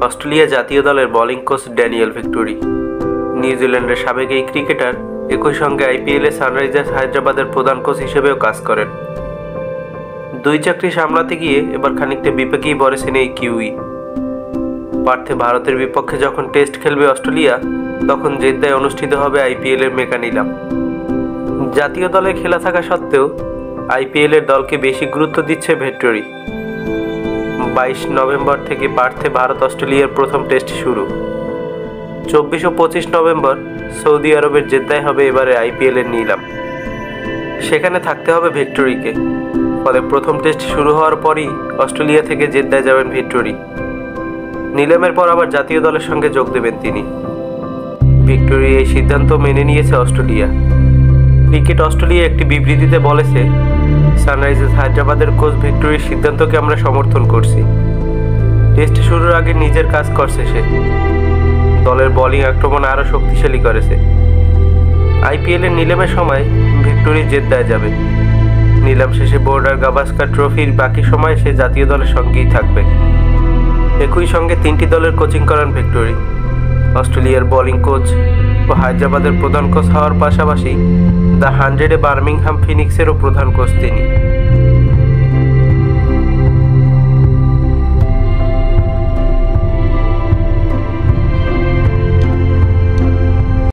Australia জাতীয় দলের bowling coach Daniel victory. নিউজিল্যান্ডের সাবেক এই ক্রিকেটার একই সঙ্গে আইপিএলে সানরাইজার্স হায়দ্রাবাদের প্রধান কোচ হিসেবেও কাজ করেন। দুই চাকরি সামলাতে গিয়ে এবার খানিকটা বিপাকেই পড়েছেন এই কিউই। পার্থে ভারতের বিপক্ষে যখন টেস্ট খেলবে অস্ট্রেলিয়া, তখন জেদ্দায় অনুষ্ঠিত হবে আইপিএলের মেগা নিলাম। জাতীয় দলে খেলা থাকা সত্ত্বেও আইপিএলের দলকে বেশি গুরুত্ব দিচ্ছে ভিক্টোরি। 22 নভেম্বর থেকে পার্থে ভারত অস্ট্রেলিয়ার প্রথম টেস্ট শুরু। 24 ও 25 নভেম্বর সৌদি আরবের জেদ্দায় হবে এবারে আইপিএলের নিলাম। সেখানে থাকতে হবে ভিক্টোরিকে। ফলে প্রথম টেস্ট শুরু হওয়ার পরই অস্ট্রেলিয়া থেকে জেদ্দায় যাবেন ভিক্টোরি। নিলামের পর আবার জাতীয় দলের সঙ্গে যোগ দেবেন তিনি। ভিক্টোরি এই সিদ্ধান্ত মেনে নিয়েছে অস্ট্রেলিয়া। ক্রিকেট অস্ট্রেলিয়া একটি বিবৃতিতে বলেছে, সানরাইজার্স হায়দ্রাবাদের কোচ ভিক্টোরির সিদ্ধান্তকে আমরা সমর্থন করছি। টেস্ট শুরুর আগে নিজের কাজ করছে সে। দলের বোলিং আক্রমণ আরও শক্তিশালী করেছে। আইপিএলের নিলামের সময় ভিক্টোরি জেদ্দায় যাবে। নিলাম শেষে বর্ডার গাভাস্কার ট্রফির বাকি সময় সে জাতীয় দলের সঙ্গেই থাকবে। একই সঙ্গে 3টি দলের কোচিং করান ভিক্টোরি। অস্ট্রেলিয়ার বোলিং কোচ ও হায়দ্রাবাদের প্রধান কোচ হওয়ার পাশাপাশি দ্য 100-এ বার্মিংহাম ফিনিক্সেরও প্রধান কোচ তিনি।